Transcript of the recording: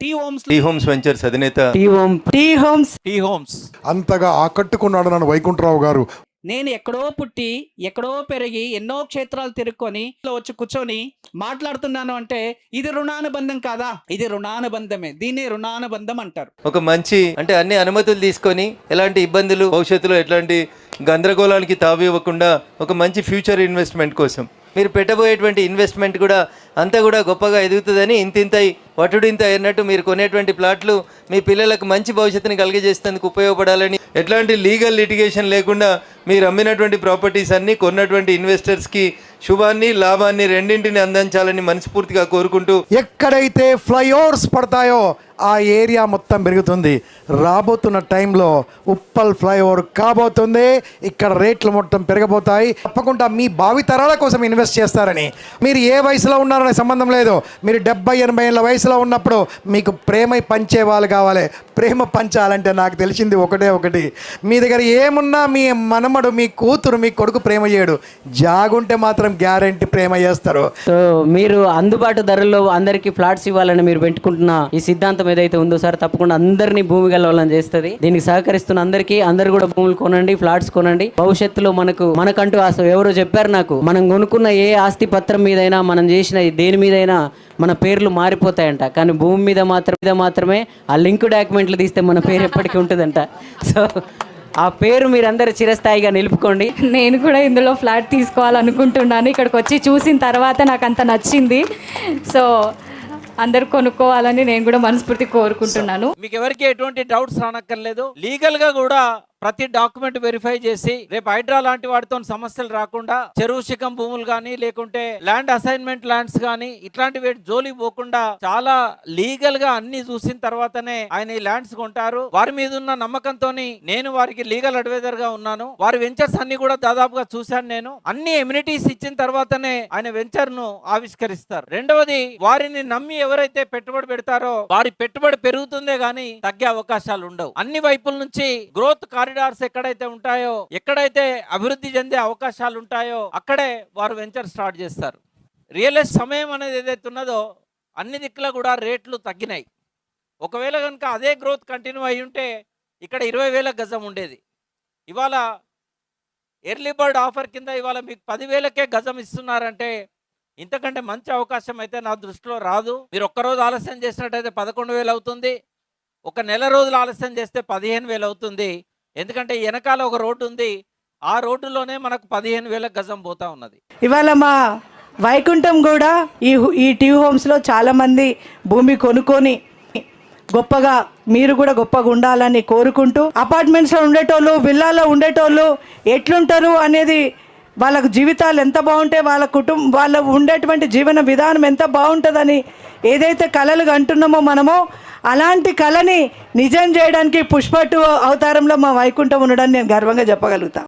Tea homes ventures అధినేత tea homes అంతగా ఆకట్టుకున్నాడు నన్ను వైకుంఠరావు గారు. నేను ఎక్కడో పుట్టి ఎక్కడో పెరిగి ఎన్నో క్షేత్రాలు తిరుక్కొని వచ్చి కూర్చొని మాట్లాడుతున్నాను అంటే ఇది రుణానుబంధం కాదా? ఇది రుణానుబంధమే. దీన్ని రుణానుబంధం అంటారు. ఒక మంచి అంటే అన్ని అనుమతులు తీసుకొని ఎలాంటి ఇబ్బందులు భవిష్యత్తులో ఎట్లాంటి గందరగోళానికి తావివ్వకుండా ఒక మంచి ఫ్యూచర్ ఇన్వెస్ట్మెంట్ కోసం మీరు పెట్టబోయేటువంటి ఇన్వెస్ట్మెంట్ కూడా అంతా కూడా గొప్పగా ఎదుగుతుందని ఇంతింతై వటుడింత అన్నట్టు మీరు కొనేటువంటి ప్లాట్లు మీ పిల్లలకు మంచి భవిష్యత్తుని కలిగజేసేందుకు ఉపయోగపడాలని, ఎట్లాంటి లీగల్ లిటిగేషన్ లేకుండా మీరు అమ్మినటువంటి ప్రాపర్టీస్ అన్నీ కొన్నటువంటి ఇన్వెస్టర్స్కి శుభాన్ని లాభాన్ని రెండింటిని అందించాలని మనస్ఫూర్తిగా కోరుకుంటూ, ఎక్కడైతే ఫ్లైఓవర్స్ పడతాయో ఆ ఏరియా మొత్తం పెరుగుతుంది. రాబోతున్న టైంలో ఉప్పల్ ఫ్లైఓవర్ కాబోతుంది. ఇక్కడ రేట్లు మొత్తం పెరగబోతాయి. తప్పకుండా మీ భావితరాల కోసం ఇన్వెస్ట్ చేస్తారని, మీరు ఏ వయసులో ఉన్నారనే సంబంధం లేదు. మీరు 70-80 ఏళ్ళ వయసులో ఉన్నప్పుడు మీకు ప్రేమ పంచే వాళ్ళు కావాలి. ప్రేమ పంచాలంటే నాకు తెలిసింది ఒకటి, మీ దగ్గర ఏమున్నా మీ మనమడు, మీ కూతురు, మీ కొడుకు ప్రేమ చేయడు. జాగుంటే మాత్రం గ్యారెంటీ ప్రేమ చేస్తారు. సో మీరు అందుబాటు ధరల్లో అందరికీ ఫ్లాట్స్ ఇవ్వాలని మీరు పెట్టుకుంటున్న ఈ సిద్ధాంతం ఏదైతే ఉందో సార్, తప్పకుండా అందరినీ భూమి గెలవాలని చేస్తుంది. దీనికి సహకరిస్తున్న అందరూ కూడా భూములు కొనండి, ఫ్లాట్స్ కొనండి. భవిష్యత్తులో మనకంటూ ఎవరో చెప్పారు నాకు, మనం కొనుక్కున్న ఏ ఆస్తి పత్రం మీదైనా, మనం చేసిన దేని మీదైనా మన పేర్లు మారిపోతాయంట, కానీ భూమి మీద మాత్రమే ఆ లింక్ డాక్యుమెంట్లు తీస్తే మన పేరు ఎప్పటికీ ఉంటుందంట. సో ఆ పేరు మీరందరూ చిరస్థాయిగా నిలుపుకోండి. నేను కూడా ఇందులో ఫ్లాట్ తీసుకోవాలనుకుంటున్నాను. ఇక్కడికి వచ్చి చూసిన తర్వాత నాకు అంత నచ్చింది. సో అందరు కొనుక్కోవాలని నేను కూడా మనస్ఫూర్తి కోరుకుంటున్నాను. మీకు ఎవరికి ఎటువంటి డౌట్స్ రానక్కర్లేదు. లీగల్ గా కూడా ప్రతి డాక్యుమెంట్ వెరిఫై చేసి రేపు హైడ్రా లాంటి వాటితో సమస్యలు రాకుండా చెరువు శిఖం భూములు కానీ లేకుంటే ల్యాండ్ అసైన్మెంట్ ల్యాండ్స్ కానీ ఇట్లాంటి వేటి జోలికి పోకుండా చాలా లీగల్ గా అన్ని చూసిన తర్వాతనే ఆయన ఈ ల్యాండ్స్ కొంటారు. వారి మీద ఉన్న నమ్మకంతో నేను వారికి లీగల్ అడ్వైజర్ గా ఉన్నాను. వారి వెంచర్స్ అన్ని కూడా దాదాపుగా చూశాను. నేను అన్ని ఎమ్యూనిటీస్ ఇచ్చిన తర్వాతనే ఆయన వెంచర్ ను ఆవిష్కరిస్తారు. రెండవది, వారిని నమ్మి ఎవరైతే పెట్టుబడి పెడతారో వారి పెట్టుబడి పెరుగుతుందే గానీ తగ్గే అవకాశాలు ఉండవు. అన్ని వైపుల నుంచి గ్రోత్ కారిడార్స్ ఎక్కడైతే ఉంటాయో, ఎక్కడైతే అభివృద్ధి చెందే అవకాశాలు ఉంటాయో అక్కడే వారు వెంచర్ స్టార్ట్ చేస్తారు. రియల్ ఎస్టేట్ సమయం అనేది ఏదైతే ఉన్నదో అన్ని దిక్కుల కూడా రేట్లు తగ్గినాయి. ఒకవేళ కనుక అదే గ్రోత్ కంటిన్యూ అయి ఉంటే ఇక్కడ 20,000 గజం ఉండేది. ఇవాళ ఎర్లీ బర్డ్ ఆఫర్ కింద ఇవాళ మీకు 10,000కే గజం ఇస్తున్నారంటే ఇంతకంటే మంచి అవకాశం అయితే నా దృష్టిలో రాదు. మీరు ఒక్కరోజు ఆలస్యం చేసినట్టయితే 11,000 అవుతుంది. ఒక నెల రోజులు ఆలస్యం చేస్తే 15,000 అవుతుంది. ఎందుకంటే వెనకాల ఒక రోడ్డు ఉంది, ఆ రోడ్డులోనే మనకు 15,000 గజం పోతా ఉన్నది. ఇవాళ మా వైకుంఠం కూడా ఈ టీ హోమ్స్లో చాలామంది భూమి కొనుక్కొని గొప్పగా, మీరు కూడా గొప్పగా ఉండాలని కోరుకుంటూ, అపార్ట్మెంట్స్లో ఉండేటోళ్ళు, విల్లాలో ఉండేటోళ్ళు ఎట్లుంటారు అనేది, వాళ్ళకు జీవితాలు ఎంత బాగుంటే, వాళ్ళ ఉండేటువంటి జీవన విధానం ఎంత బాగుంటుందని ఏదైతే కళలు అంటున్నామో మనము, అలాంటి కళని నిజం చేయడానికి పుష్ప 2 అవతారంలో మా వైకుంఠం ఉండడానికి నేను గర్వంగా చెప్పగలుగుతాను.